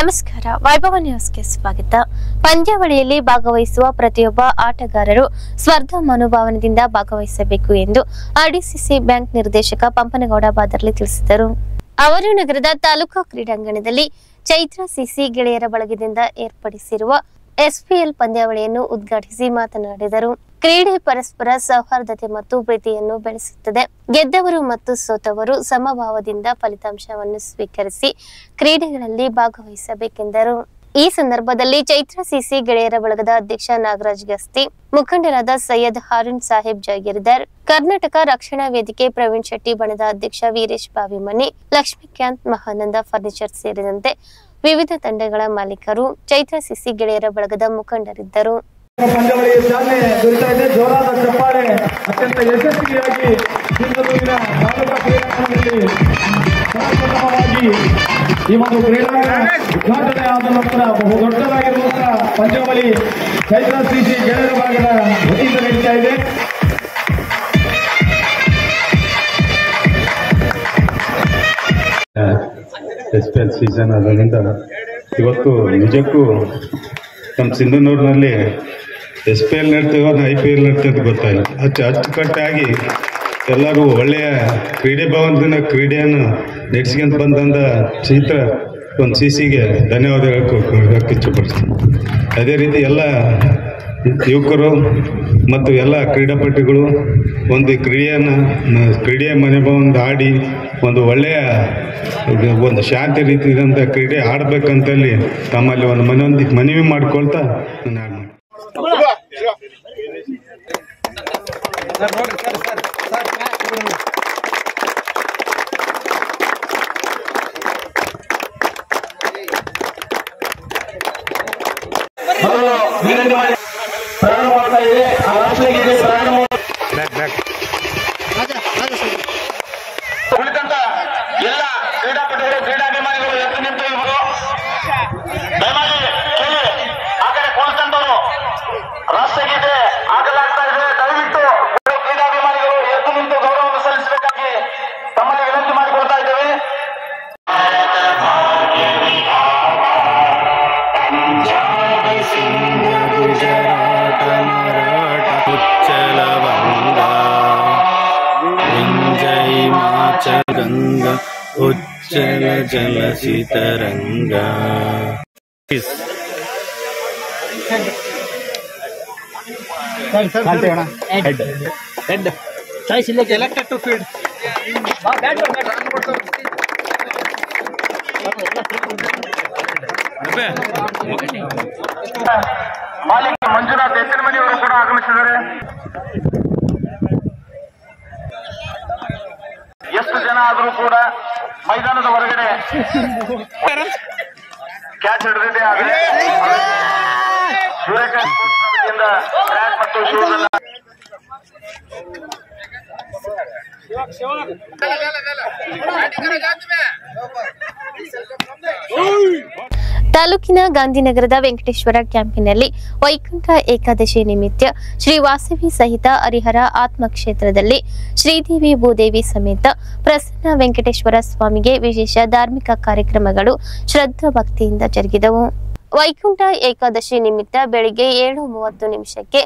ನಮಸ್ಕಾರ. ವೈಭವ ನ್ಯೂಸ್ಗೆ ಸ್ವಾಗತ. ಪಂದ್ಯಾವಳಿಯಲ್ಲಿ ಭಾಗವಹಿಸುವ ಪ್ರತಿಯೊಬ್ಬ ಆಟಗಾರರು ಸ್ಪರ್ಧಾ ಮನೋಭಾವನೆಯಿಂದ ಭಾಗವಹಿಸಬೇಕು ಎಂದು ಆರ್ಡಿಸಿಸಿ ಬ್ಯಾಂಕ್ ನಿರ್ದೇಶಕ ಪಂಪನಗೌಡ ಬಾದರ್ಲಿ ತಿಳಿಸಿದರು. ಅವರು ನಗರದ ತಾಲೂಕಾ ಕ್ರೀಡಾಂಗಣದಲ್ಲಿ ಚೈತ್ರ ಸಿಸಿ ಗೆಳೆಯರ ಬಳಗದಿಂದ ಏರ್ಪಡಿಸಿರುವ ಎಸ್ಪಿಎಲ್ ಪಂದ್ಯಾವಳಿಯನ್ನು ಉದ್ಘಾಟಿಸಿ ಮಾತನಾಡಿದರು. ಕ್ರೀಡೆ ಪರಸ್ಪರ ಸೌಹಾರ್ದತೆ ಮತ್ತು ಪ್ರೀತಿಯನ್ನು ಬೆಳೆಸುತ್ತದೆ. ಗೆದ್ದವರು ಮತ್ತು ಸೋತವರು ಸಮಭಾವದಿಂದ ಫಲಿತಾಂಶವನ್ನು ಸ್ವೀಕರಿಸಿ ಕ್ರೀಡೆಗಳಲ್ಲಿ ಭಾಗವಹಿಸಬೇಕೆಂದರು. ಈ ಸಂದರ್ಭದಲ್ಲಿ ಚೈತ್ರ ಸಿಸಿ ಗೆಳೆಯರ ಬಳಗದ ಅಧ್ಯಕ್ಷ ನಾಗರಾಜ್ ಗಸ್ತಿ, ಮುಖಂಡರಾದ ಸೈಯದ್ ಹಾರೂನ್ ಸಾಹೇಬ್ ಜಾಗೀರ್ದಾರ್, ಕರ್ನಾಟಕ ರಕ್ಷಣಾ ವೇದಿಕೆ ಪ್ರವೀಣ್ ಶೆಟ್ಟಿ ಬಣದ ಅಧ್ಯಕ್ಷ ವೀರೇಶ್ ಬಾವಿಮನಿ, ಲಕ್ಷ್ಮೀಕಾಂತ್ ಮಹಾನಂದ ಫರ್ನಿಚರ್ ಸೇರಿದಂತೆ ವಿವಿಧ ತಂಡಗಳ ಮಾಲೀಕರು, ಚೈತ್ರ ಸಿಸಿ ಗೆಳೆಯರ ಬಳಗದ ಮುಖಂಡರಿದ್ದರು. ಪಂದ್ಯಾವಳಿಯ ಚಾಲನೆ ದೊರೆತಾ ಇದೆ. ಜೋರಾದ ಚಪ್ಪಾಳೆ. ಅತ್ಯಂತ ಯಶಸ್ವಿಯಾಗಿ ಚಿತ್ರದುರ್ಗದ ತಾಲೂಕಾ ಕ್ರೀಡಾಂಗಣದಲ್ಲಿ ಶಾಂತವಾಗಿ ಈ ಒಂದು ಕ್ರೀಡಾಂಗಣ ಉದ್ಘಾಟನೆ ಆದ ನಂತರ ಬಹು ದೊಡ್ಡದಾಗಿರುವಂತಹ ಪಂದ್ಯಾವಳಿ ಚೈತ್ರ ಸಿಸಿ ಗೆಳೆಯರ ಭಾಗದ ವತಿಯಿಂದ ನಡೀತಾ ಇದೆ. ಎಸ್ಪಿಎಲ್ ಸೀಸನ್ ಆದ್ರಿಂದ ಇವತ್ತು ನಿಜಕ್ಕೂ ನಮ್ಮ ಸಿಂಧನೂರಿನಲ್ಲಿ SPL ನಡ್ತೀವೋ IPL ನಡ್ತೀವಿ ಅಂತ ಗೊತ್ತಾಯಿಲ್ಲ. ಅಚ್ಚುಕಟ್ಟಾಗಿ ಎಲ್ಲರೂ ಒಳ್ಳೆಯ ಕ್ರೀಡೆ ಭಾವದಿಂದ ಕ್ರೀಡೆಯನ್ನು ನಡೆಸ್ಕೊಂತ ಬಂದಂಥ ಚೈತ್ರ ಒಂದು ಸಿಸಿಗೆ ಧನ್ಯವಾದ ಹೇಳಕ್ಕೆ ಇಚ್ಛೆಪಡ್ತೀನಿ. ಅದೇ ರೀತಿ ಎಲ್ಲ ಯುವಕರು ಮತ್ತು ಎಲ್ಲ ಕ್ರೀಡಾಪಟುಗಳು ಒಂದು ಕ್ರೀಡೆಯ ಮನೋಭಾವದಿಂದ ಆಡಿ ಒಂದು ಒಳ್ಳೆಯ ಒಂದು ಶಾಂತಿ ರೀತಿಯಾದಂಥ ಕ್ರೀಡೆ ಆಡಬೇಕಂತಲ್ಲಿ ತಮ್ಮಲ್ಲಿ ಒಂದು ಮನವಿ ಮಾಡ್ಕೊಳ್ತಾ ನಾನು ಪ್ರಾರಂಭ ಮಾಡ್ತಾ ಇದೆ. ಉಳಿದಂತ ಎಲ್ಲ ಕ್ರೀಡಾಪಟುಗಳು, ಕ್ರೀಡಾಭಿಮಾನಿಗಳು ಎದ್ದು ನಿಂತು ಇವರು ದಯಮಾಡಿ ಕೇಳಿ ಆ ಕಡೆ ಕುಳಿತಂತವರು ರಾಷ್ಟ್ರಗೀತೆ ಹಾಕಲಾಗ್ತಾ ಇದೆ. ದಯವಿಟ್ಟು ಕ್ರೀಡಾಭಿಮಾನಿಗಳು ಎದ್ದು ನಿಂತು ಗೌರವವನ್ನು ಸಲ್ಲಿಸಬೇಕಾಗಿ ತಮ್ಮಲ್ಲಿ ವಿನಂತಿ ಮಾಡಿಕೊಳ್ತಾ ಇದ್ದೇವೆ. ಗಂಗಾ ಉಚ್ಚಲ ಜಲಸಿತರಂಗ elected to field Malik Manjunath ಎತ್ತಿನಮನೆಯವರು ಕೂಡ ಆಗಮಿಸಿದ್ದಾರೆ. ಎಷ್ಟು ಜನ ಆದರೂ ಕೂಡ ಮೈದಾನದ ಹೊರಗಡೆ ಕ್ಯಾಚ್ ಹಿಡಿದಿದೆ. ಆದರೆ ಸೂರ್ಯಕಾಂತ್ ವತಿಯಿಂದ ಟ್ರ್ಯಾಕ್ ಮತ್ತು ಶೂಸ್ ತಾಲೂಕಿನ ಗಾಂಧಿನಗರದ ವೆಂಕಟೇಶ್ವರ ಕ್ಯಾಂಪಿನಲ್ಲಿ ವೈಕುಂಠ ಏಕಾದಶಿ ನಿಮಿತ್ತ ಶ್ರೀ ವಾಸವಿ ಸಹಿತ ಹರಿಹರ ಆತ್ಮಕ್ಷೇತ್ರದಲ್ಲಿ ಶ್ರೀದೇವಿ ಭೂದೇವಿ ಸಮೇತ ಪ್ರಸನ್ನ ವೆಂಕಟೇಶ್ವರ ಸ್ವಾಮಿಗೆ ವಿಶೇಷ ಧಾರ್ಮಿಕ ಕಾರ್ಯಕ್ರಮಗಳು ಶ್ರದ್ಧಾ ಭಕ್ತಿಯಿಂದ ಜರುಗಿದವು. ವೈಕುಂಠ ಏಕಾದಶಿ ನಿಮಿತ್ತ ಬೆಳಿಗ್ಗೆ 7:30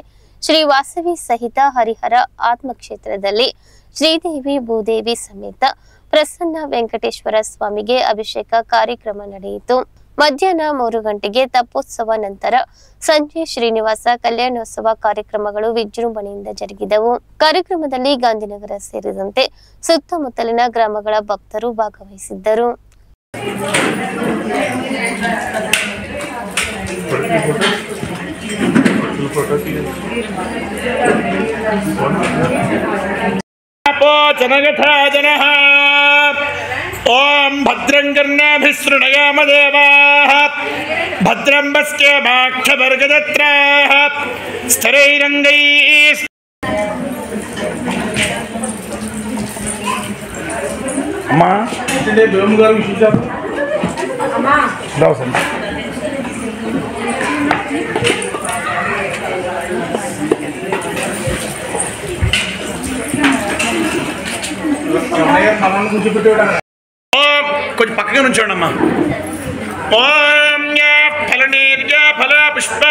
ಶ್ರೀ ವಾಸವಿ ಸಹಿತ ಹರಿಹರ ಆತ್ಮಕ್ಷೇತ್ರದಲ್ಲಿ ಶ್ರೀದೇವಿ ಭೂದೇವಿ ಸಮೇತ ಪ್ರಸನ್ನ ವೆಂಕಟೇಶ್ವರ ಸ್ವಾಮಿಗೆ ಅಭಿಷೇಕ ಕಾರ್ಯಕ್ರಮ ನಡೆಯಿತು. ಮಧ್ಯಾಹ್ನ 3 ಗಂಟೆಗೆ ತಪ್ಪೋತ್ಸವ ನಂತರ ಸಂಜೆ ಶ್ರೀನಿವಾಸ ಕಲ್ಯಾಣೋತ್ಸವ ಕಾರ್ಯಕ್ರಮಗಳು ವಿಜೃಂಭಣೆಯಿಂದ ಜರುಗಿದವು. ಕಾರ್ಯಕ್ರಮದಲ್ಲಿ ಗಾಂಧಿನಗರ ಸೇರಿದಂತೆ ಸುತ್ತಮುತ್ತಲಿನ ಗ್ರಾಮಗಳ ಭಕ್ತರು ಭಾಗವಹಿಸಿದ್ದರು. ओम भद्रं कर्णाभिसृणयाम देवाः भद्रं पश्येमाक्षवर्गदत्राः स्थरैरङ्गैः अम्मा इतने बेमगार विशेष अम्मा लाओ सर కొంచెం పక్కగా నుంచోండి అమ్మా. ओम या फलनीर्या फला पुष्पा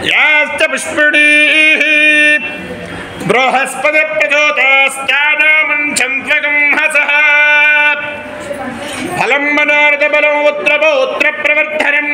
याश्च पुष्पिणीः बृहस्पति प्रचोदस्तानामञ्चं त्वगं हसः फलं मनोरथबलं उत्तरपौत्र प्रवर्धनम्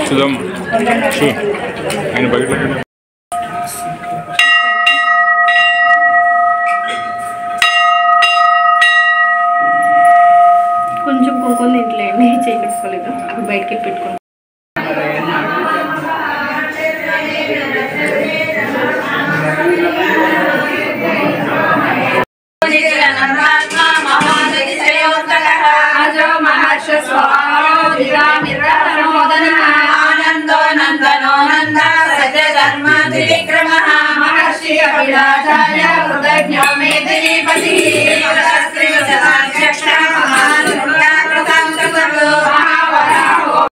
Sudah, ini bagi lagi. కొంచెం కుంకుమ తింటలేండి చేయగట్టుకోలేదు అవి బయటకి పెట్టుకోండి आनंदो नंदनो नंद सत्य धर्म त्रिविक्रमः महर्षि अभिलाषाय कृतज्ञो मेदिनीपति श्री सदाध्यक्ष महानुकृतं कृतज्ञो महावराहो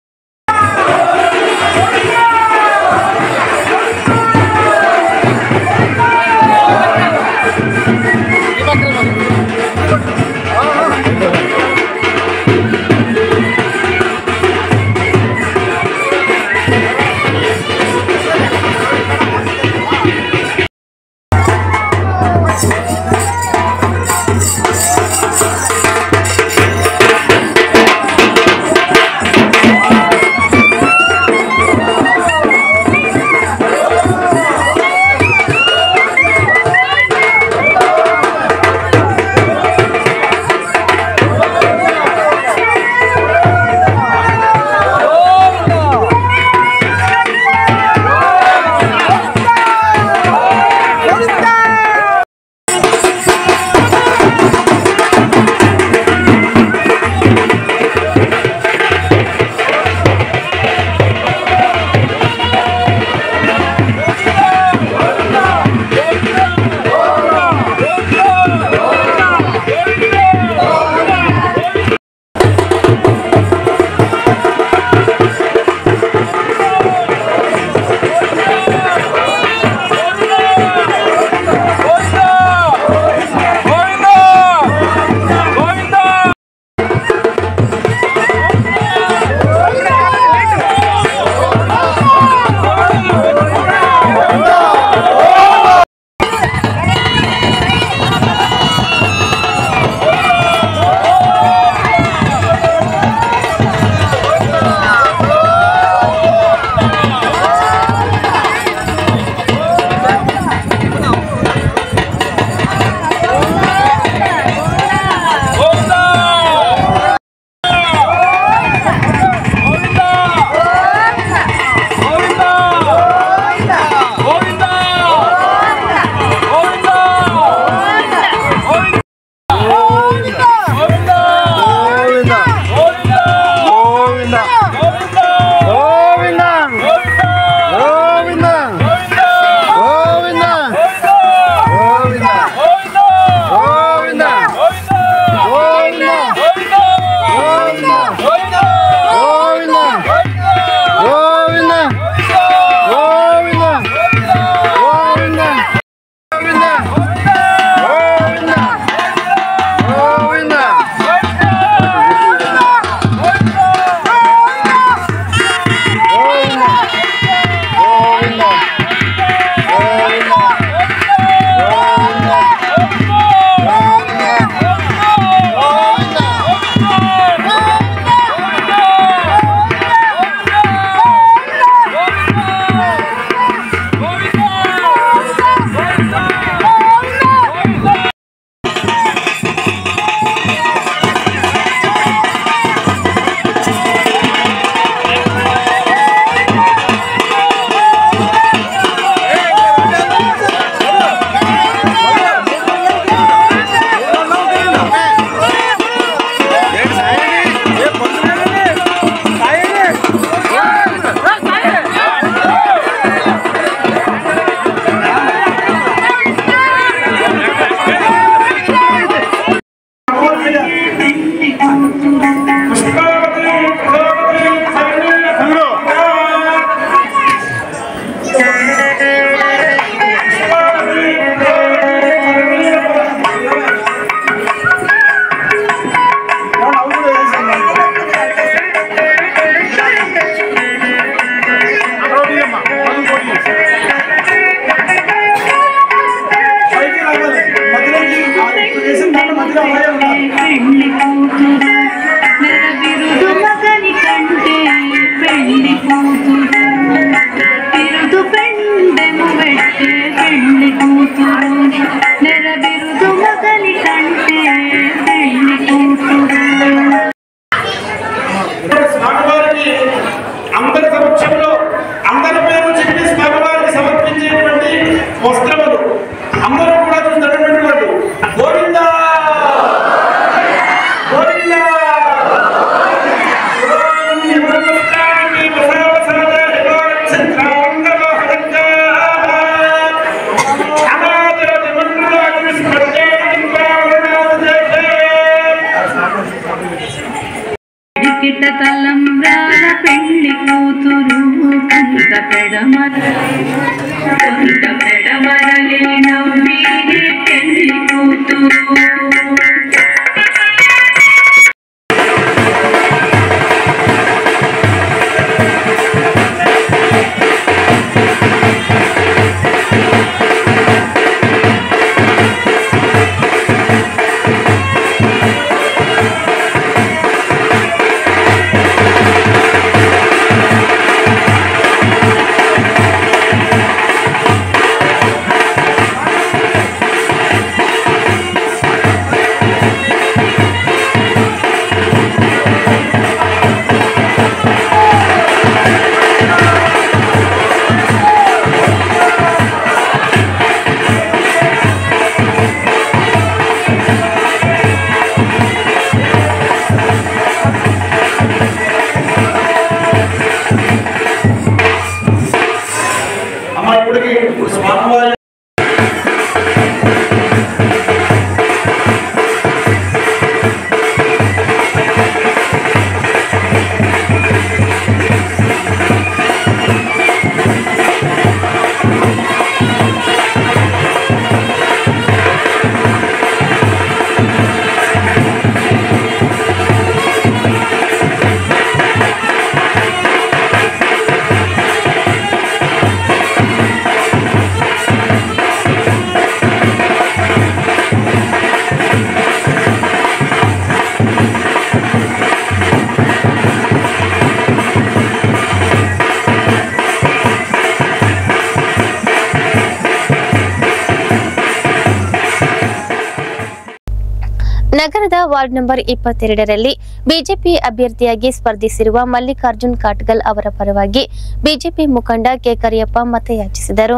ನಗರದ ವಾರ್ಡ್ ನಂಬರ್ 22ರಲ್ಲಿ ಬಿಜೆಪಿ ಅಭ್ಯರ್ಥಿಯಾಗಿ ಸ್ಪರ್ಧಿಸಿರುವ ಮಲ್ಲಿಕಾರ್ಜುನ್ ಕಾಟ್ಗಲ್ ಅವರ ಪರವಾಗಿ ಬಿಜೆಪಿ ಮುಖಂಡ ಕೆ ಕರಿಯಪ್ಪ ಮತಯಾಚಿಸಿದರು.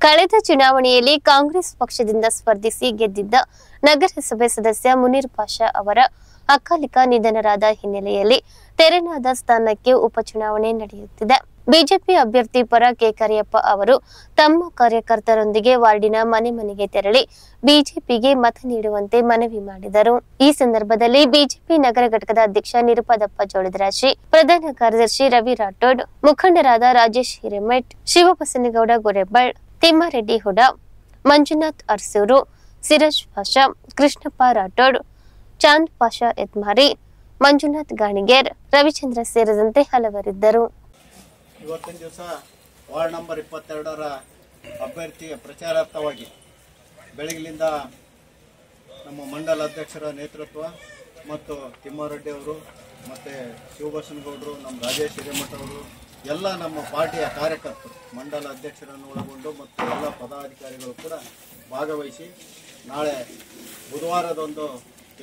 ಕಳೆದ ಚುನಾವಣೆಯಲ್ಲಿ ಕಾಂಗ್ರೆಸ್ ಪಕ್ಷದಿಂದ ಸ್ಪರ್ಧಿಸಿ ಗೆದ್ದಿದ್ದ ನಗರಸಭೆ ಸದಸ್ಯ ಮುನೀರ್ ಪಾಷಾ ಅವರ ಅಕಾಲಿಕ ನಿಧನರಾದ ಹಿನ್ನೆಲೆಯಲ್ಲಿ ತೆರನಾದ ಸ್ಥಾನಕ್ಕೆ ಉಪಚುನಾವಣೆ ನಡೆಯುತ್ತಿದೆ. ಬಿಜೆಪಿ ಅಭ್ಯರ್ಥಿ ಪರ ಕೆ ಕರಿಯಪ್ಪ ಅವರು ತಮ್ಮ ಕಾರ್ಯಕರ್ತರೊಂದಿಗೆ ವಾರ್ಡಿನ ಮನೆ ಮನೆಗೆ ತೆರಳಿ ಬಿಜೆಪಿಗೆ ಮತ ನೀಡುವಂತೆ ಮನವಿ ಮಾಡಿದರು. ಈ ಸಂದರ್ಭದಲ್ಲಿ ಬಿಜೆಪಿ ನಗರ ಘಟಕದ ಅಧ್ಯಕ್ಷ ನಿರುಪದಪ್ಪ ಜೋಳದರಾಶಿ, ಪ್ರಧಾನ ಕಾರ್ಯದರ್ಶಿ ರವಿ ರಾಠೋಡ್, ಮುಖಂಡರಾದ ರಾಜೇಶ್ ಹಿರೇಮಠ್, ಶಿವಬಸನಗೌಡ ಗೊರೆಬಾಳ್, ತಿಮ್ಮಾರೆಡ್ಡಿ ಹುಡಾ, ಮಂಜುನಾಥ್ ಅರ್ಸೂರು, ಸಿರಾಜ್ ಪಾಷಾ, ಕೃಷ್ಣಪ್ಪ ರಾಠೋಡ್, ಚಾಂದ್ ಪಾಷಾ ಎತ್ಮಾರಿ, ಮಂಜುನಾಥ್ ಗಾಣಿಗೇರ್, ರವಿಚಂದ್ರ ಸೇರಿದಂತೆ ಹಲವರಿದ್ದರು. ಇವತ್ತಿನ ದಿವಸ ವಾರ್ಡ್ ನಂಬರ್ 22ರ ಅಭ್ಯರ್ಥಿಯ ಪ್ರಚಾರಾರ್ಥವಾಗಿ ಬೆಳಗಿನಿಂದ ನಮ್ಮ ಮಂಡಲ ಅಧ್ಯಕ್ಷರ ನೇತೃತ್ವ ಮತ್ತು ತಿಮ್ಮಾರೆಡ್ಡಿ ಅವರು ಮತ್ತು ಶಿವಬಸನಗೌಡರು, ನಮ್ಮ ರಾಜೇಶ್ ಹಿರೇಮಠ ಅವರು, ಎಲ್ಲ ನಮ್ಮ ಪಾರ್ಟಿಯ ಕಾರ್ಯಕರ್ತರು, ಮಂಡಲ ಅಧ್ಯಕ್ಷರನ್ನು ಒಳಗೊಂಡು ಮತ್ತು ಎಲ್ಲ ಪದಾಧಿಕಾರಿಗಳು ಕೂಡ ಭಾಗವಹಿಸಿ ನಾಳೆ ಬುಧವಾರದಂದು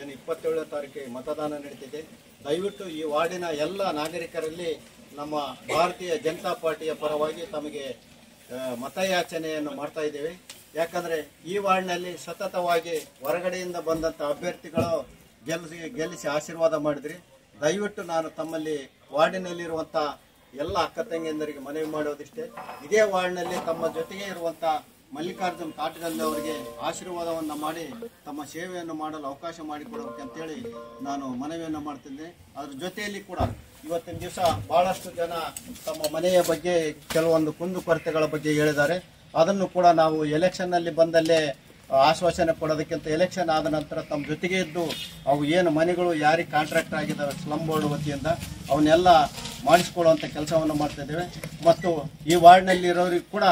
ಏನು 27ನೇ ತಾರೀಕಿಗೆ ಮತದಾನ ನಡೀತಿದೆ. ದಯವಿಟ್ಟು ಈ ವಾರ್ಡಿನ ಎಲ್ಲ ನಾಗರಿಕರಲ್ಲಿ ನಮ್ಮ ಭಾರತೀಯ ಜನತಾ ಪಾರ್ಟಿಯ ಪರವಾಗಿ ತಮಗೆ ಮತಯಾಚನೆಯನ್ನು ಮಾಡ್ತಾ ಇದ್ದೇವೆ. ಯಾಕಂದರೆ ಈ ವಾರ್ಡ್ನಲ್ಲಿ ಸತತವಾಗಿ ಹೊರಗಡೆಯಿಂದ ಬಂದಂಥ ಅಭ್ಯರ್ಥಿಗಳು ಗೆಲ್ಲಿಸಿ ಆಶೀರ್ವಾದ ಮಾಡಿದ್ರಿ. ದಯವಿಟ್ಟು ನಾನು ತಮ್ಮಲ್ಲಿ ವಾರ್ಡಿನಲ್ಲಿರುವಂಥ ಎಲ್ಲ ಅಕ್ಕ ತಂಗಿಯಂದರಿಗೆ ಮನವಿ ಮಾಡೋದಿಷ್ಟೇ, ಇದೇ ವಾರ್ಡ್ನಲ್ಲಿ ತಮ್ಮ ಜೊತೆಗೆ ಇರುವಂಥ ಮಲ್ಲಿಕಾರ್ಜುನ್ ಕಾಟ್ಗಲ್ ಅವರಿಗೆ ಆಶೀರ್ವಾದವನ್ನು ಮಾಡಿ ತಮ್ಮ ಸೇವೆಯನ್ನು ಮಾಡಲು ಅವಕಾಶ ಮಾಡಿಕೊಡಬೇಕಂತೇಳಿ ನಾನು ಮನವಿಯನ್ನು ಮಾಡ್ತಿದ್ದೆ. ಅದ್ರ ಜೊತೆಯಲ್ಲಿ ಕೂಡ ಇವತ್ತಿನ ದಿವಸ ಬಹಳಷ್ಟು ಜನ ತಮ್ಮ ಮನೆಯ ಬಗ್ಗೆ ಕೆಲವೊಂದು ಕುಂದುಕೊರತೆಗಳ ಬಗ್ಗೆ ಹೇಳಿದ್ದಾರೆ. ಅದನ್ನು ಕೂಡ ನಾವು ಎಲೆಕ್ಷನ್ನಲ್ಲಿ ಬಂದಲ್ಲೇ ಆಶ್ವಾಸನೆ ಕೊಡೋದಕ್ಕಿಂತ ಎಲೆಕ್ಷನ್ ಆದ ನಂತರ ತಮ್ಮ ಜೊತೆಗೆ ಇದ್ದು ಅವು ಏನು ಮನೆಗಳು ಯಾರಿಗೆ ಕಾಂಟ್ರಾಕ್ಟ್ ಆಗಿದ್ದಾವೆ ಸ್ಲಮ್ ಬೋರ್ಡ್ ವತಿಯಿಂದ ಅವನ್ನೆಲ್ಲ ಮಾಡಿಸ್ಕೊಳ್ಳುವಂಥ ಕೆಲಸವನ್ನು ಮಾಡ್ತಿದ್ದೇವೆ. ಮತ್ತು ಈ ವಾರ್ಡ್ನಲ್ಲಿರೋರಿಗೆ ಕೂಡ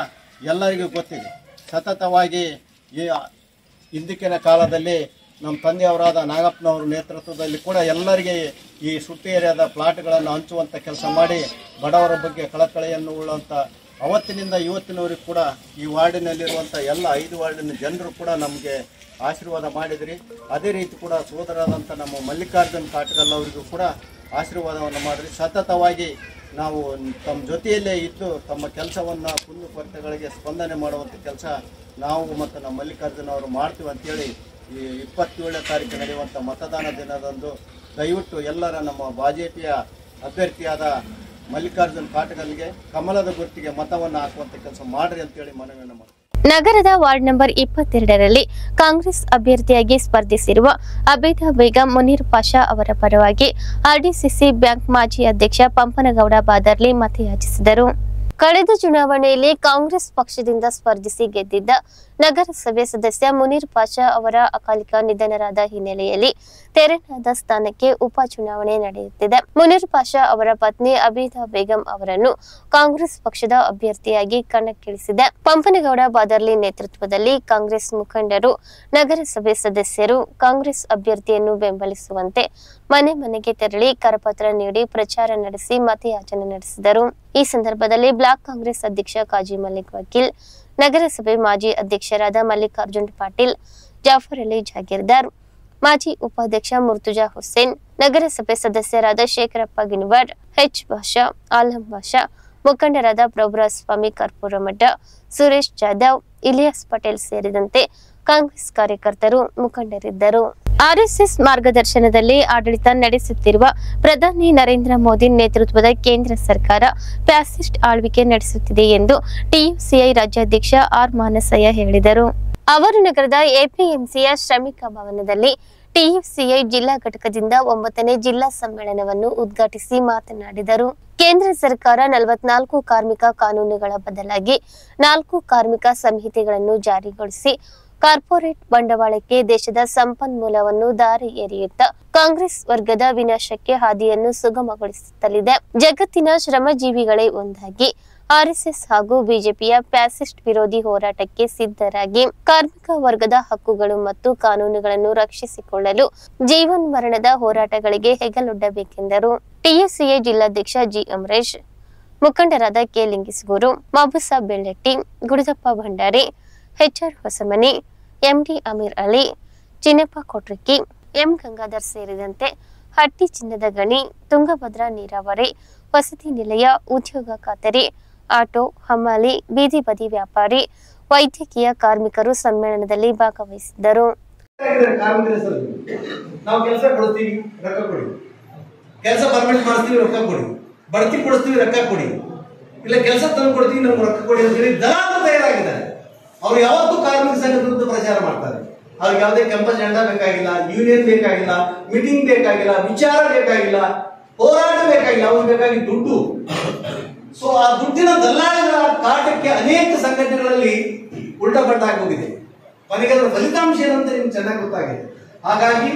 ಎಲ್ಲರಿಗೂ ಗೊತ್ತಿದೆ, ಸತತವಾಗಿ ಈ ಹಿಂದಿನ ಕಾಲದಲ್ಲಿ ನಮ್ಮ ತಂದೆಯವರಾದ ನಾಗಪ್ಪನವರ ನೇತೃತ್ವದಲ್ಲಿ ಕೂಡ ಎಲ್ಲರಿಗೆ ಈ ಸುಟ್ಟಿ ಏರಿಯಾದ ಪ್ಲಾಟ್ಗಳನ್ನು ಹಂಚುವಂಥ ಕೆಲಸ ಮಾಡಿ ಬಡವರ ಬಗ್ಗೆ ಕಳಕಳಿಯನ್ನು ಉಳ್ಳುವಂಥ ಅವತ್ತಿನಿಂದ ಇವತ್ತಿನವರೆಗೂ ಕೂಡ ಈ ವಾರ್ಡಿನಲ್ಲಿರುವಂಥ ಎಲ್ಲ 5 ವಾರ್ಡಿನ ಜನರು ಕೂಡ ನಮಗೆ ಆಶೀರ್ವಾದ ಮಾಡಿದ್ರಿ. ಅದೇ ರೀತಿ ಕೂಡ ಸೋದರಾದಂಥ ನಮ್ಮ ಮಲ್ಲಿಕಾರ್ಜುನ್ ಕಾಟ್ಗಲ್ ಅವರಿಗೂ ಕೂಡ ಆಶೀರ್ವಾದವನ್ನು ಮಾಡಿರಿ. ಸತತವಾಗಿ ನಾವು ತಮ್ಮ ಜೊತೆಯಲ್ಲೇ ಇದ್ದು ತಮ್ಮ ಕೆಲಸವನ್ನು ಕುಂದುಕೊರತೆಗಳಿಗೆ ಸ್ಪಂದನೆ ಮಾಡುವಂಥ ಕೆಲಸ ನಾವು ಮತ್ತು ನಮ್ಮ ಮಲ್ಲಿಕಾರ್ಜುನ್ ಅವರು ಮಾಡ್ತೀವಿ ಅಂತೇಳಿ ಈ 27ನೇ ತಾರೀಕು ನಡೆಯುವಂಥ ಮತದಾನ ದಿನದಂದು ದಯವಿಟ್ಟು ಎಲ್ಲರ ನಮ್ಮ ಬಿಜೆಪಿಯ ಅಭ್ಯರ್ಥಿಯಾದ ಮಲ್ಲಿಕಾರ್ಜುನ್ ಕಾಟ್ಗಲ್ಗೆ ಕಮಲದ ಗುರುತಿಗೆ ಮತವನ್ನು ಹಾಕುವಂಥ ಕೆಲಸ ಮಾಡ್ರಿ ಅಂತೇಳಿ ಮನವಿಯನ್ನು ಮಾಡ್ತೀವಿ. ನಗರದ ವಾರ್ಡ್ ನಂಬರ್ 22ರಲ್ಲಿ ಕಾಂಗ್ರೆಸ್ ಅಭ್ಯರ್ಥಿಯಾಗಿ ಸ್ಪರ್ಧಿಸಿರುವ ಅಬೇದ ಬೇಗಂ ಮುನೀರ್ ಪಾಷಾ ಅವರ ಪರವಾಗಿ ಆರ್ಡಿಸಿಸಿ ಬ್ಯಾಂಕ್ ಮಾಜಿ ಅಧ್ಯಕ್ಷ ಪಂಪನಗೌಡ ಬಾದರ್ಲಿ ಮತಯಾಚಿಸಿದರು. ಕಳೆದ ಚುನಾವಣೆಯಲ್ಲಿ ಕಾಂಗ್ರೆಸ್ ಪಕ್ಷದಿಂದ ಸ್ಪರ್ಧಿಸಿ ಗೆದ್ದಿದ್ದ ನಗರಸಭೆ ಸದಸ್ಯ ಮುನೀರ್ ಪಾಷಾ ಅವರ ಅಕಾಲಿಕ ನಿಧನರಾದ ಹಿನ್ನೆಲೆಯಲ್ಲಿ ತೆರನಾದ ಸ್ಥಾನಕ್ಕೆ ಉಪಚುನಾವಣೆ ನಡೆಯುತ್ತಿದೆ. ಮುನೀರ್ ಪಾಷಾ ಅವರ ಪತ್ನಿ ಅಬೀದಾ ಬೇಗಂ ಅವರನ್ನು ಕಾಂಗ್ರೆಸ್ ಪಕ್ಷದ ಅಭ್ಯರ್ಥಿಯಾಗಿ ಕಣಕ್ಕಿಳಿಸಿದೆ. ಪಂಪನಗೌಡ ಬಾದರ್ಲಿ ನೇತೃತ್ವದಲ್ಲಿ ಕಾಂಗ್ರೆಸ್ ಮುಖಂಡರು, ನಗರಸಭೆ ಸದಸ್ಯರು ಕಾಂಗ್ರೆಸ್ ಅಭ್ಯರ್ಥಿಯನ್ನು ಬೆಂಬಲಿಸುವಂತೆ ಮನೆ ಮನೆಗೆ ತೆರಳಿ ಕರಪತ್ರ ನೀಡಿ ಪ್ರಚಾರ ನಡೆಸಿ ಮತಯಾಚನೆ ನಡೆಸಿದರು. ಈ ಸಂದರ್ಭದಲ್ಲಿ ಬ್ಲಾಕ್ ಕಾಂಗ್ರೆಸ್ ಅಧ್ಯಕ್ಷ ಕಾಜಿ ಮಲ್ಲಿಕ್ ವಕೀಲ್, ನಗರಸಭೆ ಮಾಜಿ ಅಧ್ಯಕ್ಷರಾದ ಮಲ್ಲಿಕಾರ್ಜುನ್ ಪಾಟೀಲ್, ಜಾಫರ್ ಅಲಿ ಜಾಗೀರ್ದಾರ್, ಮಾಜಿ ಉಪಾಧ್ಯಕ್ಷ ಮುರ್ತುಜಾ ಹುಸೇನ್, ನಗರಸಭೆ ಸದಸ್ಯರಾದ ಶೇಖರಪ್ಪ ಗಿನ್ವಾಡ್, ಎಚ್ ಭಾಷಾ, ಆಲಂ ಭಾಷಾ, ಮುಖಂಡರಾದ ಪ್ರಭುರಾಸ್ವಾಮಿ ಕರ್ಪೂರಮಠ, ಸುರೇಶ್ ಜಾಧವ್, ಇಲಿಯಾಸ್ ಪಟೇಲ್ ಸೇರಿದಂತೆ ಕಾಂಗ್ರೆಸ್ ಕಾರ್ಯಕರ್ತರು ಮುಖಂಡರಿದ್ದರು. ಆರ್ಎಸ್ಎಸ್ ಮಾರ್ಗದರ್ಶನದಲ್ಲಿ ಆಡಳಿತ ನಡೆಸುತ್ತಿರುವ ಪ್ರಧಾನಿ ನರೇಂದ್ರ ಮೋದಿ ನೇತೃತ್ವದ ಕೇಂದ್ರ ಸರ್ಕಾರ ಫ್ಯಾಸಿಸ್ಟ್ ಆಳ್ವಿಕೆ ನಡೆಸುತ್ತಿದೆ ಎಂದು ಟಿಯುಸಿಐ ರಾಜ್ಯಾಧ್ಯಕ್ಷ ಆರ್ ಮಾನಸಯ್ಯ ಹೇಳಿದರು. ಅವರು ನಗರದ ಎಪಿಎಂಸಿಯ ಶ್ರಮಿಕ ಭವನದಲ್ಲಿ ಟಿಯುಸಿಐ ಜಿಲ್ಲಾ ಘಟಕದಿಂದ 9ನೇ ಜಿಲ್ಲಾ ಸಮ್ಮೇಳನವನ್ನು ಉದ್ಘಾಟಿಸಿ ಮಾತನಾಡಿದರು. ಕೇಂದ್ರ ಸರ್ಕಾರ 44 ಕಾರ್ಮಿಕ ಕಾನೂನುಗಳ ಬದಲಾಗಿ 4 ಕಾರ್ಮಿಕ ಸಂಹಿತೆಗಳನ್ನು ಜಾರಿಗೊಳಿಸಿ ಕಾರ್ಪೊರೇಟ್ ಬಂಡವಾಳಕ್ಕೆ ದೇಶದ ಸಂಪನ್ಮೂಲವನ್ನು ದಾರಿ ಎರೆಯುತ್ತಾ ಕಾಂಗ್ರೆಸ್ ವರ್ಗದ ವಿನಾಶಕ್ಕೆ ಹಾದಿಯನ್ನು ಸುಗಮಗೊಳಿಸುತ್ತಲಿದೆ. ಜಗತ್ತಿನ ಶ್ರಮಜೀವಿಗಳೇ ಒಂದಾಗಿ ಆರ್ಎಸ್ಎಸ್ ಹಾಗೂ ಬಿಜೆಪಿಯ ಫ್ಯಾಸಿಸ್ಟ್ ವಿರೋಧಿ ಹೋರಾಟಕ್ಕೆ ಸಿದ್ಧರಾಗಿ ಕಾರ್ಮಿಕ ವರ್ಗದ ಹಕ್ಕುಗಳು ಮತ್ತು ಕಾನೂನುಗಳನ್ನು ರಕ್ಷಿಸಿಕೊಳ್ಳಲು ಜೀವನ್ ಮರಣದ ಹೋರಾಟಗಳಿಗೆ ಹೆಗಲೊಡ್ಡಬೇಕೆಂದರು. ಟಿಯುಸಿಐ ಜಿಲ್ಲಾಧ್ಯಕ್ಷ ಜಿ ಅಮರೇಶ್, ಮುಖಂಡರಾದ K Lingasugur, Mabusa Belletti, Gudadappa Bhandari, HR Hosamani, MD Amir Ali, Chinnappa Kotrikki, M Gangadhar ಸೇರಿದಂತೆ ಹಟ್ಟಿ ಚಿನ್ನದ ಗಣಿ, ತುಂಗಭದ್ರಾ ನೀರಾವರಿ, ವಸತಿ ನಿಲಯ, ಉದ್ಯೋಗ ಖಾತರಿ, ಆಟೋ, ಹಮಾಲಿ, ಬೀದಿ ಬದಿ ವ್ಯಾಪಾರಿ, ವೈದ್ಯಕೀಯ ಕಾರ್ಮಿಕರು ಸಮ್ಮೇಳನದಲ್ಲಿ ಭಾಗವಹಿಸಿದ್ದರು. ನಾವು ಕೆಲಸ ಕೊಡ್ತೀವಿ, ರೊಕ್ಕ ಕೊಡಿ. ಕೆಲಸ ಪರ್ಮನೆಂಟ್ ಮಾಡ್ತೀವಿ, ರೊಕ್ಕ ಕೊಡಿ. ಬಡ್ತಿ ಕೊಡ್ತೀವಿ, ರೊಕ್ಕ ಕೊಡಿ. ಇಲ್ಲ ಕೆಲಸ ತಂದು ಕೊಡ್ತೀವಿ, ನಮ್ಗೆ ರೊಕ್ಕ ಕೊಡಿ ಅಂತ ಹೇಳಿ ದಲಾಲರು ತಯಾರಾಗಿದ್ದಾರೆ. ಅವ್ರು ಯಾವತ್ತೂ ಕಾರ್ಮಿಕ ಸಂಘದ ವಿರುದ್ಧ ಪ್ರಚಾರ ಮಾಡ್ತಾರೆ. ಅವ್ರಿಗೆ ಯಾವುದೇ ಕೆಂಪಸ್ ಜೆಂಡಾ ಬೇಕಾಗಿಲ್ಲ, ಯೂನಿಯನ್ ಬೇಕಾಗಿಲ್ಲ, ಮೀಟಿಂಗ್ ಬೇಕಾಗಿಲ್ಲ, ವಿಚಾರ ಬೇಕಾಗಿಲ್ಲ, ಹೋರಾಟ ಬೇಕಾಗಿಲ್ಲ. ಅವ್ರಿಗೆ ಬೇಕಾಗಿ ದುಡ್ಡು. ಸೊ ಆ ದುಡ್ಡಿನ ದಲ್ಲಾಳಿಗಳ ಕಾಟಕ್ಕೆ ಅನೇಕ ಸಂಘಟನೆಗಳಲ್ಲಿ ಉಲ್ಟಾ ಪಲ್ಟಾಗಿ ಹೋಗಿದೆ. ಕೊನೆಗೆ ಅದರ ಫಲಿತಾಂಶ ಏನಂತ ನಿಮ್ಗೆ ಚೆನ್ನಾಗಿ ಗೊತ್ತಾಗಿದೆ. ಹಾಗಾಗಿ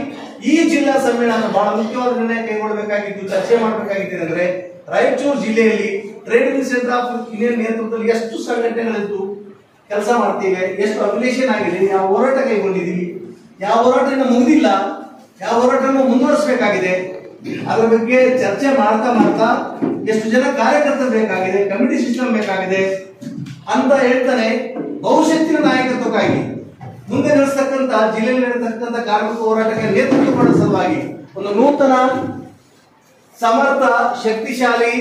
ಈ ಜಿಲ್ಲಾ ಸಮ್ಮೇಳನ ಬಹಳ ಮುಖ್ಯವಾದ ನಿರ್ಣಯ ಕೈಗೊಳ್ಳಬೇಕಾಗಿದ್ದು, ಚರ್ಚೆ ಮಾಡಬೇಕಾಗಿತ್ತು. ಅಂದ್ರೆ ರಾಯಚೂರು ಜಿಲ್ಲೆಯಲ್ಲಿ ಟ್ರೇಡಿಂಗ್ ಸೆಂಟರ್ ಆಫ್ ಇಂಡಿಯನ್ ನೇತೃತ್ವದಲ್ಲಿ ಎಷ್ಟು ಸಂಘಟನೆಗಳಿದ್ದು ಕೆಲಸ ಮಾಡ್ತೀವಿ, ಎಷ್ಟು ಅಫಿಲಿಯೇಷನ್ ಆಗಿದೆ, ಯಾವ ಹೋರಾಟ ಕೈಗೊಂಡಿದ್ದೀವಿ, ಯಾವ ಹೋರಾಟ ಮುಗಿದಿಲ್ಲ, ಯಾವ ಹೋರಾಟ ಮುಂದುವರಿಸಬೇಕಾಗಿದೆ, ಅದರ ಬಗ್ಗೆ ಚರ್ಚೆ ಮಾಡ್ತಾ ಎಷ್ಟು ಜನ ಕಾರ್ಯಕರ್ತರು ಬೇಕಾಗಿದೆ, ಕಮಿಟಿ ಸಿಸ್ಟಮ್ ಬೇಕಾಗಿದೆ ಅಂತ ಹೇಳ್ತಾನೆ. ಭವಿಷ್ಯತ್ತಿನ ನಾಯಕತ್ವಕ್ಕಾಗಿ ಮುಂದೆ ನಡೆಸತಕ್ಕಂತ ಜಿಲ್ಲೆಯಲ್ಲಿ ನಡೆಸತಕ್ಕಂತ ಕಾರ್ಮಿಕ ಹೋರಾಟಕ್ಕೆ ನೇತೃತ್ವ ಕೊಡುವ ಸಲುವಾಗಿ ಒಂದು ನೂತನ ಸಮರ್ಥ ಶಕ್ತಿಶಾಲಿ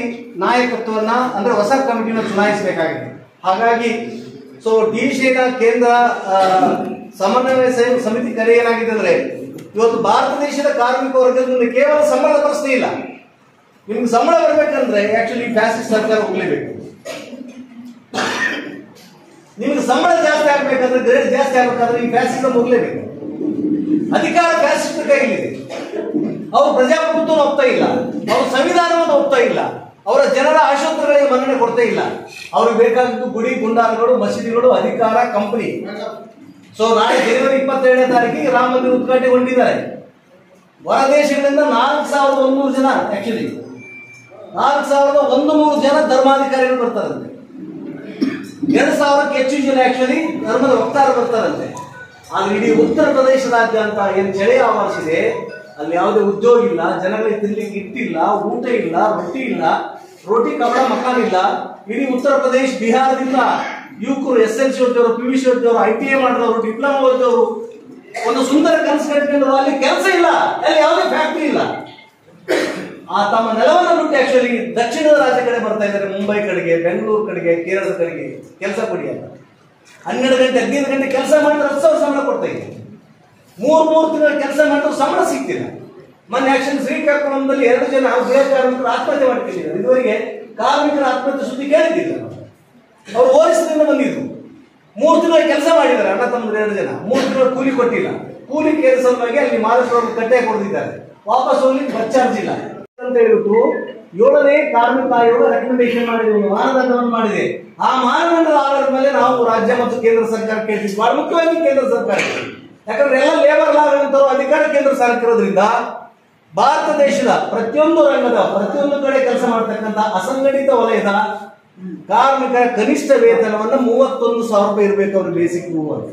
ನಾಯಕತ್ವವನ್ನ ಅಂದ್ರೆ ಹೊಸ ಕಮಿಟಿನ ಚುನಾಯಿಸಬೇಕಾಗಿದೆ. ಹಾಗಾಗಿ ಡಿಸಿನ ಕೇಂದ್ರ ಸಮನ್ವಯ ಸಮಿತಿ ಕರೆ ಏನಾಗಿದೆ ಅಂದ್ರೆ, ಇವತ್ತು ಭಾರತ ದೇಶದ ಕಾರ್ಮಿಕ ವರ್ಗದ ಕೇವಲ ಸಂಬಳದ ಪ್ರಶ್ನೆ ಇಲ್ಲ. ನಿಮ್ಗೆ ಸಂಬಳ ಬರ್ಬೇಕಂದ್ರೆ ಆಕ್ಚುಲಿ ಫ್ಯಾಸಿಸ್ಟ್ ಸರ್ಕಾರ ಹೋಗ್ಲೇಬೇಕು. ನಿಮ್ಗೆ ಸಂಬಳ ಜಾಸ್ತಿ ಆಗ್ಬೇಕಂದ್ರೆ, ಗ್ರೇಡ್ ಜಾಸ್ತಿ ಆಗ್ಬೇಕಾದ್ರೆ ಈ ಫ್ಯಾಸಿಸಂ ಹೋಗ್ಲೇಬೇಕು. ಅಧಿಕಾರ ಫ್ಯಾಸಿಸ್ಟ್ ಕೈಲಿದೆ. ಅವರು ಪ್ರಜಾಪ್ರಭುತ್ವವನ್ನು ಒಪ್ತಾ ಇಲ್ಲ, ಅವರು ಸಂವಿಧಾನವನ್ನು ಒಪ್ತಾ ಇಲ್ಲ, ಅವರ ಜನರ ಆಶೋತ್ತರಗಳಿಗೆ ಮನ್ನಣೆ ಕೊಡ್ತಾ ಇಲ್ಲ. ಅವ್ರಿಗೆ ಬೇಕಾಗಿದ್ದು ಗುಡಿ ಗುಂಡಾರಗಳು, ಮಸೀದಿಗಳು, ಅಧಿಕಾರ, ಕಂಪನಿ. ನಾಳೆ ಜನವರಿ 22ನೇ ತಾರೀಕಿಗೆ ರಾಮ ಮಂದಿರ ಉದ್ಘಾಟನೆಗೊಂಡಿದ್ದಾರೆ. ಹೊರ ದೇಶಗಳಿಂದ 4100 ಜನ, ಆಕ್ಚುಲಿ 4100 ಜನ ಧರ್ಮಾಧಿಕಾರಿಗಳು ಬರ್ತಾರಂತೆ. 2000ಕ್ಕೆ ಹೆಚ್ಚು ಜನ ಆಕ್ಚುಲಿ ಧರ್ಮದ ವಕ್ತಾರ ಬರ್ತಾರಂತೆ. ಆದ್ರೆ ಇಡೀ ಉತ್ತರ ಪ್ರದೇಶದಾದ್ಯಂತ ಏನು ಚಳಿ ಆವರಿಸಿದೆ, ಅಲ್ಲಿ ಯಾವುದೇ ಉದ್ಯೋಗ ಇಲ್ಲ, ಜನಗಳಿಗೆ ತಿನ್ಲಿಕ್ಕೆ ಇಟ್ಟಿಲ್ಲ, ಊಟ ಇಲ್ಲ, ರೊಟ್ಟಿ ಇಲ್ಲ, ರೋಟಿ ಕಪಡ ಮಕಾನ್ ಇಲ್ಲ. ಇಡೀ ಉತ್ತರ ಪ್ರದೇಶ, ಬಿಹಾರದಿಂದ ಯುವಕರು SLC ಓದಿದವರು, PVC ಓದಿದವರು, ITI ಮಾಡಿದವರು, ಡಿಪ್ಲೊಮಾ ಓದಿದವರು ಒಂದು ಸುಂದರ ಕನಸು ಕಟ್ಟಿಕೊಂಡರು. ಅಲ್ಲಿ ಕೆಲಸ ಇಲ್ಲ, ಅಲ್ಲಿ ಯಾವುದೇ ಫ್ಯಾಕ್ಟರಿ ಇಲ್ಲ. ತಮ್ಮ ನೆಲವನ್ನು ಬಿಟ್ಟು ಆಕ್ಚುಲಿ ದಕ್ಷಿಣದ ರಾಜ್ಯ ಕಡೆ ಬರ್ತಾ ಇದ್ದಾರೆ, ಮುಂಬೈ ಕಡೆಗೆ, ಬೆಂಗಳೂರು ಕಡೆಗೆ, ಕೇರಳದ ಕಡೆಗೆ ಕೆಲಸ ಕೊಡಿ ಅಂತ. 12 ಗಂಟೆ 15 ಗಂಟೆ ಕೆಲಸ ಮಾಡಿದ್ರೆ 10,000 ಸಂಬಳ ಕೊಡ್ತಾ ಇದ್ದಾರೆ. 3 ತಿಂಗಳ ಕೆಲಸ ಮಾಡಿದ್ರು ಸಂಬಳ ಸಿಗ್ತಿಲ್ಲ. ಮೊನ್ನೆ ಆಕ್ಷನ್ ಶ್ರೀಕಾಕುಳಂದಲ್ಲಿ 2 ಜನ ಗೃಹ ಕಾರ್ಮಿಕರು ಆತ್ಮಹತ್ಯೆ ಮಾಡ್ತಿದ್ದಾರೆ. ಇದುವರೆಗೆ ಕಾರ್ಮಿಕರ ಆತ್ಮಹತ್ಯೆ ಸುದ್ದಿ ಕೇಳಿದ್ದಿಲ್ಲ. ಅವರು ಓರಿಸದಿಂದ ಬಂದಿದ್ರು. 3 ತಿಂಗಳ ಕೆಲಸ ಮಾಡಿದ್ದಾರೆ ಅಣ್ಣ ತಮ್ಮರು 2 ಜನ. 3 ತಿಂಗಳ ಕೂಲಿ ಕೊಟ್ಟಿಲ್ಲ. ಕೂಲಿ ಕೇಳಿದ ಸಲುವಾಗಿ ಅಲ್ಲಿ ಮಾಲಕರು ಕಟ್ಟೆ ಕೊಡ್ತಿದ್ದಾರೆ. ವಾಪಸ್ ಹೋಗ್ಲಿಕ್ಕೆ ಬಸ್ ಚಾರ್ಜ್ ಇಲ್ಲ ಅಂತ ಹೇಳ್ಬಿಟ್ಟು 7ನೇ ಕಾರ್ಮಿಕ ಆಯೋಗ ರೆಕಮೆಂಡೇಶನ್ ಮಾಡಿದೆ, ಒಂದು ಮಾನದಂಡವನ್ನು ಮಾಡಿದೆ. ಆ ಮಾನದಂಡದ ಆಧಾರದ ಮೇಲೆ ನಾವು ರಾಜ್ಯ ಮತ್ತು ಕೇಂದ್ರ ಸರ್ಕಾರಕ್ಕೆ ಹೇಳ್ತೀವಿ, ಬಹಳ ಮುಖ್ಯವಾಗಿ ಕೇಂದ್ರ ಸರ್ಕಾರಕ್ಕೆ. ಯಾಕಂದ್ರೆ ಎಲ್ಲ ಲೇಬರ್ ಲಾಗಳಂತರೂ ಅಧಿಕಾರ ಕೇಂದ್ರ ಸರ್ಕಾರ ಇರೋದ್ರಿಂದ ಭಾರತ ದೇಶದ ಪ್ರತಿಯೊಂದು ರಂಗದ ಪ್ರತಿಯೊಂದು ಕಡೆ ಕೆಲಸ ಮಾಡತಕ್ಕಂಥ ಅಸಂಘಟಿತ ವಲಯದ ಕಾರ್ಮಿಕರ ಕನಿಷ್ಠ ವೇತನವನ್ನು 31,000 ರೂಪಾಯಿ ಇರಬೇಕು ಅವ್ರ ಬೇಸಿಕ್ ಅಂತ.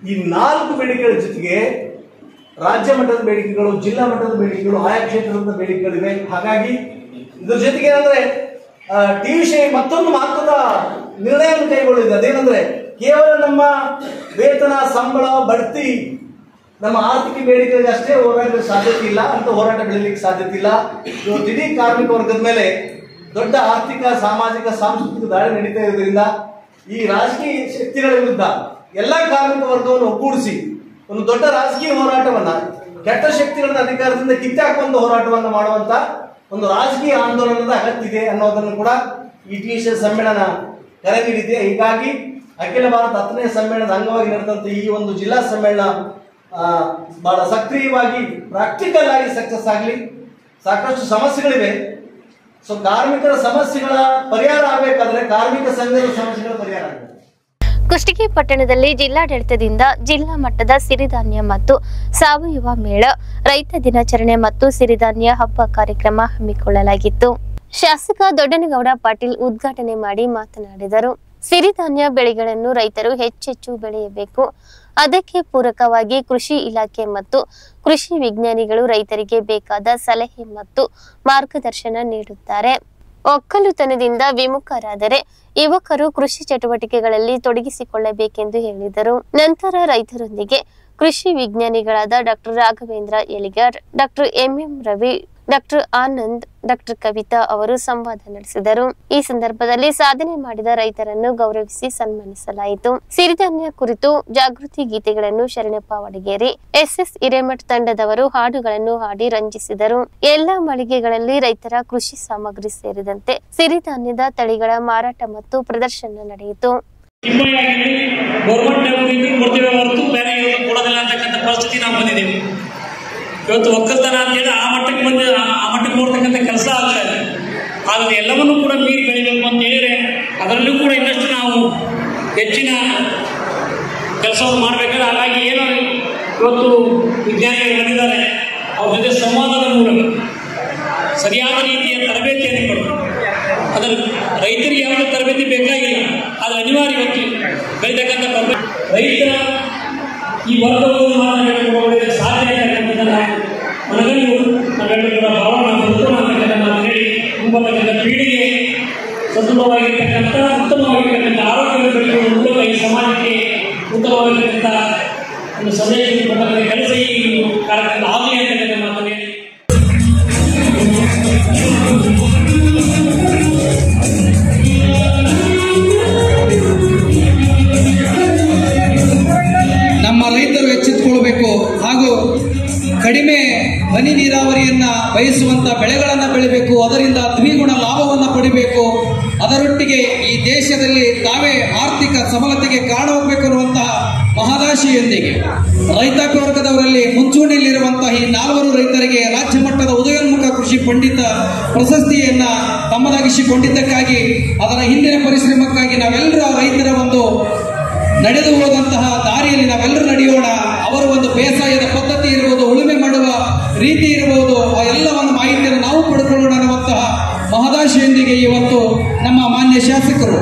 ಈ 4 ಬೇಡಿಕೆಗಳ ಜೊತೆಗೆ ರಾಜ್ಯ ಮಟ್ಟದ ಬೇಡಿಕೆಗಳು, ಜಿಲ್ಲಾ ಮಟ್ಟದ ಬೇಡಿಕೆಗಳು, ಆಯಾ ಕ್ಷೇತ್ರದ ಬೇಡಿಕೆಗಳಿವೆ. ಹಾಗಾಗಿ ಇದ್ರ ಜೊತೆಗೆ ಏನಂದ್ರೆ ಟಿ.ವಿ.ಸಿ ಮತ್ತೊಂದು ಮಹತ್ವದ ನಿರ್ಣಯವನ್ನು ಕೈಗೊಳ್ಳಿದೆ. ಅದೇನಂದ್ರೆ ಕೇವಲ ನಮ್ಮ ವೇತನ, ಸಂಬಳ, ಬಡ್ತಿ, ನಮ್ಮ ಆರ್ಥಿಕ ಬೇಡಿಕೆಗಳಿಗೆ ಅಷ್ಟೇ ಹೋರಾಟಕ್ಕೆ ಸಾಧ್ಯತೆ ಇಲ್ಲ, ಅಂತ ಹೋರಾಟ ಬೆಳಲಿಕ್ಕೆ ಸಾಧ್ಯತೆ ಇಲ್ಲ. ಇವತ್ತು ಇಡೀ ಕಾರ್ಮಿಕ ವರ್ಗದ ಮೇಲೆ ದೊಡ್ಡ ಆರ್ಥಿಕ, ಸಾಮಾಜಿಕ, ಸಾಂಸ್ಕೃತಿಕ ದಾಳಿ ನಡೀತಾ ಇರೋದ್ರಿಂದ ಈ ರಾಜಕೀಯ ಶಕ್ತಿಗಳ ವಿರುದ್ಧ ಎಲ್ಲಾ ಕಾರ್ಮಿಕ ವರ್ಗವನ್ನು ಒಗ್ಗೂಡಿಸಿ ಒಂದು ದೊಡ್ಡ ರಾಜಕೀಯ ಹೋರಾಟವನ್ನ, ಕೆಟ್ಟ ಶಕ್ತಿಗಳನ್ನ ಅಧಿಕಾರದಿಂದ ಕಿತ್ತಾಕುವಂತ ಹೋರಾಟವನ್ನ ಮಾಡುವಂತ ಒಂದು ರಾಜಕೀಯ ಆಂದೋಲನದ ಅಗತ್ಯ ಇದೆ ಅನ್ನೋದನ್ನು ಕೂಡ ಈ ಟಿ.ವಿ.ಸಿ ಸಮ್ಮೇಳನ ಕರೆ ನೀಡಿದೆ. ಹೀಗಾಗಿ ಅಖಿಲ ಭಾರತ 10ನೇ ಸಮ್ಮೇಳನದ ಅಂಗವಾಗಿ ನಡೆದಂತ ಈ ಒಂದು ಜಿಲ್ಲಾ ಸಮ್ಮೇಳನ ಬಹಳ ಸಕ್ರಿಯವಾಗಿ, ಪ್ರಾಕ್ಟಿಕಲ್ ಆಗಿ ಸಕ್ಸಸ್ ಆಗಲಿ. ಸಾಕಷ್ಟು ಸಮಸ್ಯೆಗಳಿವೆ. ಸೊ ಕಾರ್ಮಿಕರ ಸಮಸ್ಯೆಗಳ ಪರಿಹಾರ ಆಗಬೇಕಾದ್ರೆ ಕಾರ್ಮಿಕ ಸಂಘದ ಸಮಸ್ಯೆಗಳ ಪರಿಹಾರ ಆಗಬೇಕು. ಕುಷ್ಟಗಿ ಪಟ್ಟಣದಲ್ಲಿ ಜಿಲ್ಲಾಡಳಿತದಿಂದ ಜಿಲ್ಲಾ ಮಟ್ಟದ ಸಿರಿಧಾನ್ಯ ಮತ್ತು ಸಾವಯವ ಮೇಳ, ರೈತ ದಿನಾಚರಣೆ ಮತ್ತು ಸಿರಿಧಾನ್ಯ ಹಬ್ಬ ಕಾರ್ಯಕ್ರಮ ಹಮ್ಮಿಕೊಳ್ಳಲಾಗಿತ್ತು. ಶಾಸಕ ದೊಡ್ಡನಗೌಡ ಪಾಟೀಲ್ ಉದ್ಘಾಟನೆ ಮಾಡಿ ಮಾತನಾಡಿದರು. ಸಿರಿಧಾನ್ಯ ಬೆಳೆಗಳನ್ನು ರೈತರು ಹೆಚ್ಚೆಚ್ಚು ಬೆಳೆಯಬೇಕು. ಅದಕ್ಕೆ ಪೂರಕವಾಗಿ ಕೃಷಿ ಇಲಾಖೆ ಮತ್ತು ಕೃಷಿ ವಿಜ್ಞಾನಿಗಳು ರೈತರಿಗೆ ಬೇಕಾದ ಸಲಹೆ ಮತ್ತು ಮಾರ್ಗದರ್ಶನ ನೀಡುತ್ತಾರೆ. ಒಕ್ಕಲುತನದಿಂದ ವಿಮುಖರಾದರೆ ಯುವಕರು ಕೃಷಿ ಚಟುವಟಿಕೆಗಳಲ್ಲಿ ತೊಡಗಿಸಿಕೊಳ್ಳಬೇಕೆಂದು ಹೇಳಿದರು. ನಂತರ ರೈತರೊಂದಿಗೆ ಕೃಷಿ ವಿಜ್ಞಾನಿಗಳಾದ doctor Raghavendra Eligar, doctor M M. Ravi, doctor Anand, doctor Kavita ಅವರು ಸಂವಾದ ನಡೆಸಿದರು. ಈ ಸಂದರ್ಭದಲ್ಲಿ ಸಾಧನೆ ಮಾಡಿದ ರೈತರನ್ನು ಗೌರವಿಸಿ ಸನ್ಮಾನಿಸಲಾಯಿತು. ಸಿರಿಧಾನ್ಯ ಕುರಿತು ಜಾಗೃತಿ ಗೀತೆಗಳನ್ನು ಶರಣಪ್ಪ ವಡಗೇರಿ, ಎಸ್.ಎಸ್. ಹಿರೇಮಠ್ ತಂಡದವರು ಹಾಡುಗಳನ್ನು ಹಾಡಿ ರಂಜಿಸಿದರು. ಎಲ್ಲಾ ಮಳಿಗೆಗಳಲ್ಲಿ ರೈತರ ಕೃಷಿ ಸಾಮಗ್ರಿ ಸೇರಿದಂತೆ ಸಿರಿಧಾನ್ಯದ ತಳಿಗಳ ಮಾರಾಟ ಮತ್ತು ಪ್ರದರ್ಶನ ನಡೆಯಿತು. ಇವತ್ತು ಒಕ್ಕಲ್ತನ ಅಂತೇಳಿ ಆ ಮಟ್ಟಕ್ಕೆ ನೋಡ್ತಕ್ಕಂಥ ಕೆಲಸ ಆಗ್ತಾ ಇದೆ. ಆದರೆ ಎಲ್ಲವನ್ನೂ ಕೂಡ ಮೀರಿ ಬೆಳಿಬೇಕು ಅಂತ ಹೇಳಿದ್ರೆ ಅದರಲ್ಲೂ ಕೂಡ ಇನ್ನಷ್ಟು ನಾವು ಹೆಚ್ಚಿನ ಕೆಲಸವನ್ನು ಮಾಡಬೇಕಾದ್ರೆ, ಹಾಗಾಗಿ ಏನೋ ಇವತ್ತು ವಿಜ್ಞಾನಿಗಳು ಬಂದಿದ್ದಾರೆ, ಅವ್ರ ಜೊತೆ ಸಂವಾದದ ಮೂಲಕ ಸರಿಯಾದ ರೀತಿಯ ತರಬೇತಿಯನ್ನು ಕೊಡು. ಅದರ ರೈತರಿಗೆ ಯಾವುದೇ ತರಬೇತಿ ಬೇಕಾಗಿಲ್ಲ, ಅದು ಅನಿವಾರ್ಯ. ಇವತ್ತು ಬೆಳೀತಕ್ಕಂಥ ರೈತರ ಈ ವರ್ಗವನ್ನು ಸಾಧನೆ ಮನಗಂಡು ನಾವೆಲ್ಲರೂ ಭಾವನಾ ಬದುಕೋಣ ಅಂತ ಹೇಳಿ ಮುಂಬರ್ತಕ್ಕಂಥ ಪೀಳಿಗೆ ಸದೃಢವಾಗಿರ್ತಕ್ಕಂಥ, ಉತ್ತಮವಾಗಿರ್ತಕ್ಕಂಥ ಆರೋಗ್ಯದ ಬೆಳೆಯುವ ಮೂಲಕ ಈ ಸಮಾಜಕ್ಕೆ ಉತ್ತಮವಾಗಿರ್ತಕ್ಕಂಥ ಒಂದು ಸಂದೇಶ ಕೊಟ್ಟಂಥ ಕೆಲಸ ಈ ಕಾರ್ಯಕ್ರಮ ಆಗಲಿ ಅಂತಕ್ಕಂಥ ಮಾತನ್ನು ನಮ್ಮ ರೈತರು ಎಚ್ಚೆತ್ತುಕೊಳ್ಬೇಕು. ಹಾಗೂ ಕಡಿಮೆ ಹನಿ ನೀರಾವರಿಯನ್ನ ಬಯಸುವಂತ ಬೆಳೆಗಳನ್ನು ಬೆಳಿಬೇಕು, ಅದರಿಂದ ದ್ವಿಗುಣ ಲಾಭವನ್ನು ಪಡಿಬೇಕು. ಅದರೊಟ್ಟಿಗೆ ಈ ದೇಶದಲ್ಲಿ ತಾವೇ ಆರ್ಥಿಕ ಸಬಲತೆಗೆ ಕಾರಣವಾಗಬೇಕು ಅನ್ನುವಂತಹ ಮಹದಾಶೆಯೊಂದಿಗೆ ರೈತಾಪಿ ವರ್ಗದವರಲ್ಲಿ ಮುಂಚೂಣಿಯಲ್ಲಿರುವಂತಹ ಈ 4 ರೈತರಿಗೆ ರಾಜ್ಯ ಮಟ್ಟದ ಉದಯೋನ್ಮುಖ ಕೃಷಿ ಪಂಡಿತ ಪ್ರಶಸ್ತಿಯನ್ನ ತಮ್ಮದಾಗಿಸಿಕೊಂಡಿದ್ದಕ್ಕಾಗಿ, ಅದರ ಹಿಂದಿನ ಪರಿಶ್ರಮಕ್ಕಾಗಿ ನಾವೆಲ್ಲರೂ ಆ ರೈತರ ಒಂದು ನಡೆದು ಹೋದಂತಹ ದಾರಿಯಲ್ಲಿ ನಾವೆಲ್ಲರೂ ನಡೆಯೋಣ. ಅವರ ಒಂದು ಬೇಸಾಯದ ಪದ್ಧತಿ ಇರಬಹುದು, ಉಳುಮೆ ಮಾಡುವ ರೀತಿ ಇರಬಹುದು, ಆ ಎಲ್ಲವನ್ನು ಮಾಹಿತಿಯನ್ನು ನಾವು ಪಡ್ಕೊಳ್ಳೋಣ ಅನ್ನುವಂತಹ ಮಹದಾಶೆಯೊಂದಿಗೆ ಇವತ್ತು ನಮ್ಮ ಮಾನ್ಯ ಶಾಸಕರು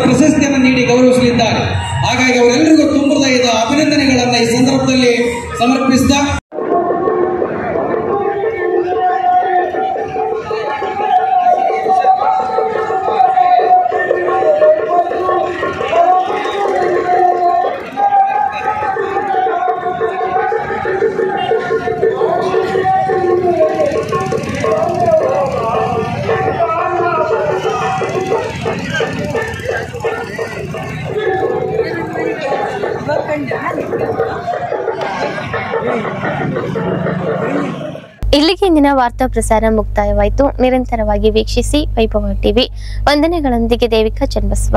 ಪ್ರಶಸ್ತಿಯನ್ನು ನೀಡಿ ಗೌರವಿಸಲಿದ್ದಾರೆ. ಹಾಗಾಗಿ ಅವರೆಲ್ಲರಿಗೂ ತುಂಬ ಹೃದಯದ ಅಭಿನಂದನೆಗಳನ್ನು ಈ ಸಂದರ್ಭದಲ್ಲಿ ಸಮರ್ಪಿಸಿದ ಇಲ್ಲಿಗೆ ಇಂದಿನ ವಾರ್ತಾ ಪ್ರಸಾರ ಮುಕ್ತಾಯವಾಯಿತು. ನಿರಂತರವಾಗಿ ವೀಕ್ಷಿಸಿ ವೈಭವ ಟಿವಿ. ವಂದನೆಗಳೊಂದಿಗೆ ದೇವಿಕಾ ಚನ್ನಬಸವ.